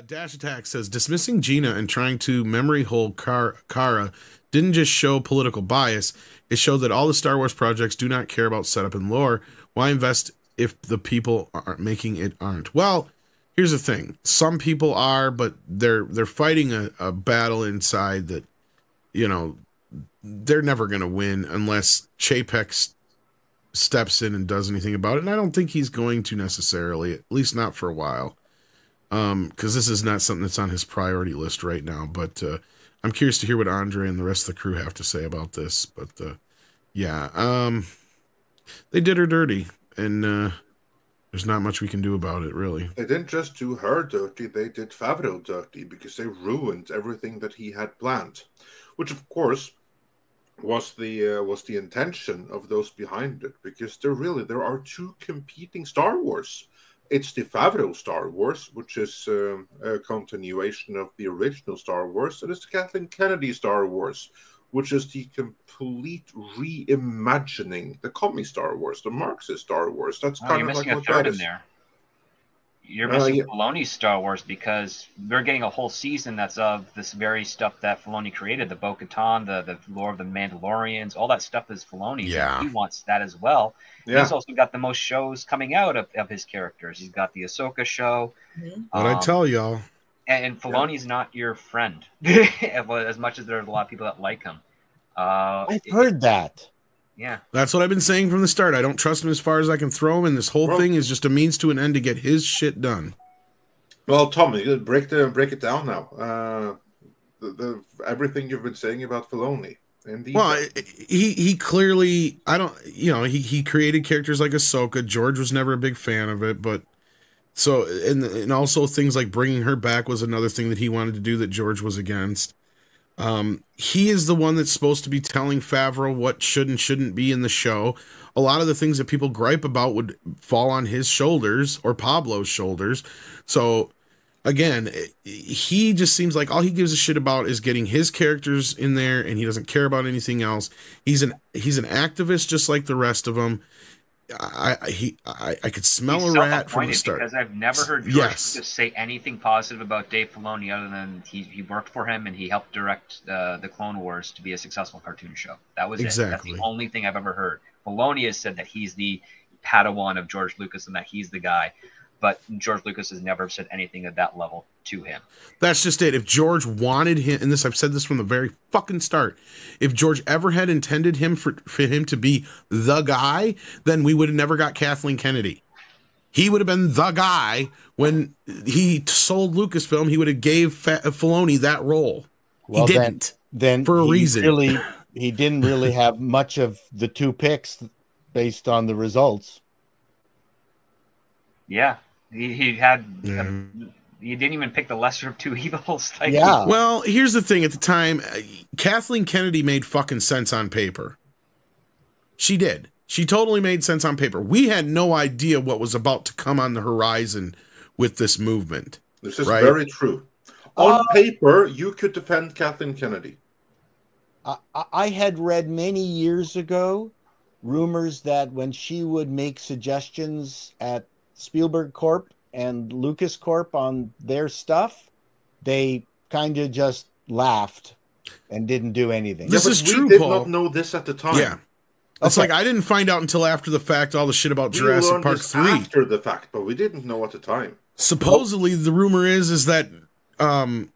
Dash Attack says dismissing Gina and trying to memory hold Kara didn't just show political bias. It showed that all the Star Wars projects do not care about setup and lore. Why invest if the people aren't making it aren't? Well, here's the thing. Some people are, but they're fighting a battle inside that, you know, they're never going to win unless Chapek steps in and does anything about it. And I don't think he's going to necessarily, at least not for a while. Because this is not something that's on his priority list right now. But I'm curious to hear what Andre and the rest of the crew have to say about this. But yeah, they did her dirty, and there's not much we can do about it, really. They didn't just do her dirty, they did Favreau dirty, because they ruined everything that he had planned. Which, of course, was the intention of those behind it, because there are two competing Star Wars. It's the Favreau Star Wars, which is a continuation of the original Star Wars, and it's the Kathleen Kennedy Star Wars, which is the complete reimagining, the commie Star Wars, the Marxist Star Wars. That's kind you're of missing like a what third that in is. there. You're missing Yeah. Filoni's Star Wars, because we're getting a whole season that's of this very stuff that Filoni created, the Bo-Katan, the lore of the Mandalorians, all that stuff is Filoni. Yeah. He wants that as well. Yeah. He's also got the most shows coming out of his characters. He's got the Ahsoka show. What I tell y'all. And Filoni's not your friend, as much as there's a lot of people that like him. I've heard that. Yeah. That's what I've been saying from the start. I don't trust him as far as I can throw him, and this whole thing is just a means to an end to get his shit done. Well, Tom, you break it down now. Everything you've been saying about Filoni. Indeed. Well, he clearly, he created characters like Ahsoka. George was never a big fan of it, but so, and also things like bringing her back was another thing that he wanted to do that George was against. He is the one that's supposed to be telling Favreau what should and shouldn't be in the show. A lot of the things that people gripe about would fall on his shoulders or Pablo's shoulders. So again, he just seems like all he gives a shit about is getting his characters in there, and he doesn't care about anything else. He's an activist just like the rest of them. I could smell a rat from the start. Because I've never heard George Lucas say anything positive about Dave Filoni other than he worked for him and he helped direct the Clone Wars to be a successful cartoon show. That was it. That's the only thing I've ever heard. Filoni has said that he's the Padawan of George Lucas and that he's the guy. But George Lucas has never said anything at that level to him. That's just it. If George wanted him, and I've said this from the very fucking start, if George ever had intended him for him to be the guy, then we would have never got Kathleen Kennedy. He would have been the guy when he sold Lucasfilm. He would have gave Filoni that role. Well, he didn't. Then for a reason. He didn't really have much of the two picks based on the results. Yeah. He had. You didn't even pick the lesser of two evils. Yeah. Well, here's the thing. At the time, Kathleen Kennedy made fucking sense on paper. She did. She totally made sense on paper. We had no idea what was about to come on the horizon with this movement. This is very true. On paper, you could defend Kathleen Kennedy. I had read many years ago rumors that when she would make suggestions at Spielberg Corp and Lucas Corp on their stuff, they kind of just laughed and didn't do anything. This is true, we did Paul. not know this at the time. Yeah. It's like I didn't find out until after the fact all the shit about Jurassic Park 3. After the fact, but we didn't know at the time. Supposedly, the rumor is that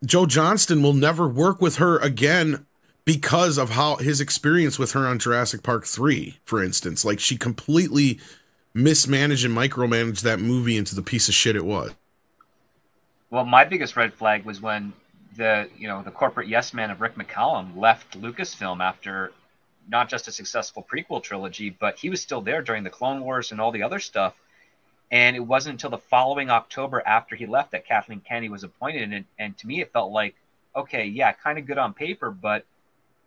Joe Johnston will never work with her again because of how his experience with her on Jurassic Park 3, for instance. Like, she completely mismanaged and micromanaged that movie into the piece of shit it was. Well, my biggest red flag was when the corporate yes man of Rick McCallum left Lucasfilm after not just a successful prequel trilogy, but he was still there during the Clone Wars and all the other stuff. And it wasn't until the following October after he left that Kathleen Kennedy was appointed. And to me, it felt like, okay, yeah, kind of good on paper, but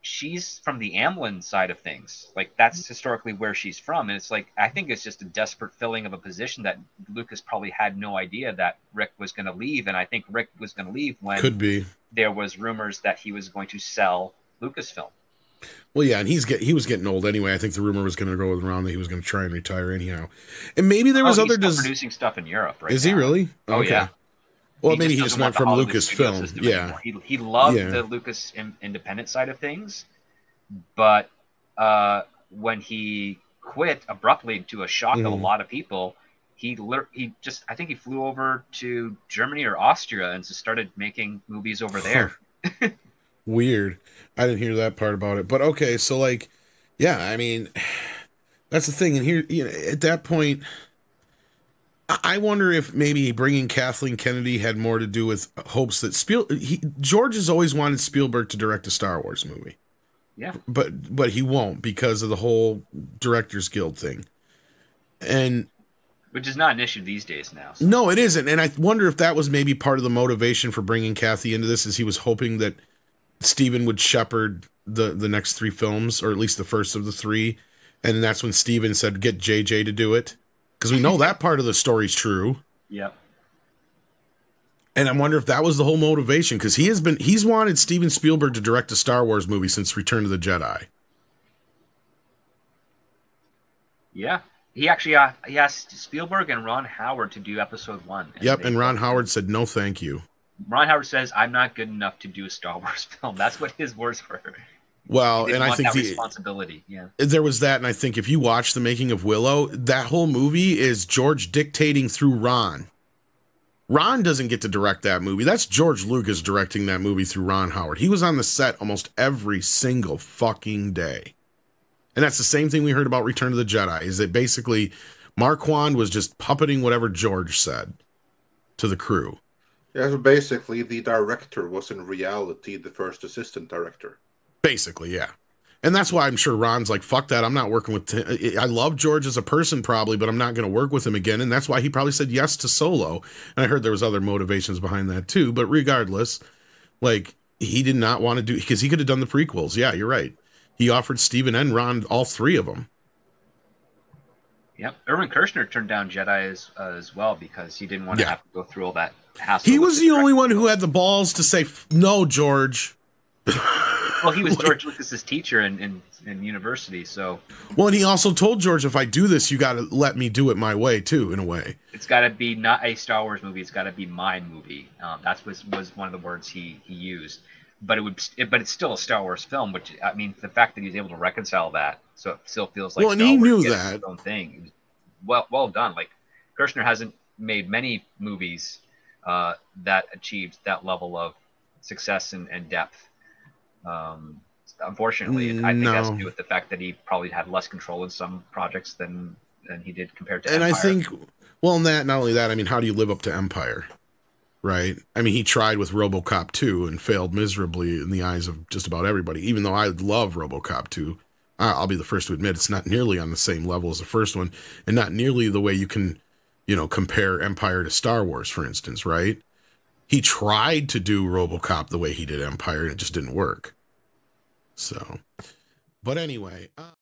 she's from the Amblin side of things. Like, that's historically where she's from. And it's like, I think it's just a desperate filling of a position that Lucas probably had no idea that Rick was going to leave. And I think Rick was going to leave when there was rumors that he was going to sell Lucasfilm. Well, yeah, and he was getting old anyway. I think the rumor was going to go around that he was going to try and retire anyhow. And maybe there was he's still producing stuff in Europe, right? Is he really? Oh, yeah. Well, maybe he just doesn't meant want the from Hollywood studio Lucasfilm. system Yeah. anymore. He loved Yeah. the Lucas independent side of things, but when he quit abruptly to a shock of a lot of people, he just, I think he flew over to Germany or Austria and just started making movies over there. Weird. I didn't hear that part about it. But okay, so like, yeah, I mean, that's the thing. And here, you know, at that point, I wonder if maybe bringing Kathleen Kennedy had more to do with hopes that George has always wanted Spielberg to direct a Star Wars movie. Yeah. But he won't because of the whole Directors Guild thing. And which is not an issue these days now. So. No, it isn't. And I wonder if that was maybe part of the motivation for bringing Kathy into this, is he was hoping that Steven would shepherd the next 3 films, or at least the first of the 3. And that's when Steven said, get JJ to do it. Because we know that part of the story's true. Yep. And I wonder if that was the whole motivation, because he's wanted Steven Spielberg to direct a Star Wars movie since Return of the Jedi. Yeah. He actually he asked Spielberg and Ron Howard to do episode 1. And Ron Howard said, no, thank you. Ron Howard says, I'm not good enough to do a Star Wars film. That's what his words were. Well, and I think that responsibility. Yeah, there was that, and I think if you watch The Making of Willow, that whole movie is George dictating through Ron. Ron doesn't get to direct that movie. That's George Lucas directing that movie through Ron Howard. He was on the set almost every single fucking day. And that's the same thing we heard about Return of the Jedi, is that basically Marquand was just puppeting whatever George said to the crew. Yeah, so basically the director was in reality the first assistant director. Basically, yeah. And that's why I'm sure Ron's like, fuck that, I'm not working with I love George as a person probably, but I'm not going to work with him again. And that's why he probably said yes to Solo. And I heard there was other motivations behind that too. But regardless, like, he did not want to do, because he could have done the prequels. Yeah, you're right. He offered Steven and Ron all 3 of them. Yep. Irvin Kershner turned down Jedi as well because he didn't want to have to go through all that hassle. He was the only one who had the balls to say, no, George. Well, he was George Lucas's teacher in university, so. Well, and he also told George, if I do this, you got to let me do it my way too, in a way. It's got to be not a Star Wars movie. It's got to be my movie. That was one of the words he used. But it's still a Star Wars film, which, I mean, the fact that he's able to reconcile that, so it still feels like Star Wars he knew gets that. its own thing. Well done. Like, Kershner hasn't made many movies that achieved that level of success and depth. Unfortunately, I think it has to do with the fact that he probably had less control in some projects than he did compared to Empire. I think, well, not only that, I mean, how do you live up to Empire? Right? I mean, he tried with RoboCop 2 and failed miserably in the eyes of just about everybody, even though I love RoboCop 2. I'll be the first to admit it's not nearly on the same level as the first one, and not nearly the way you can, compare Empire to Star Wars, for instance, right? He tried to do RoboCop the way he did Empire, and it just didn't work. So, but anyway...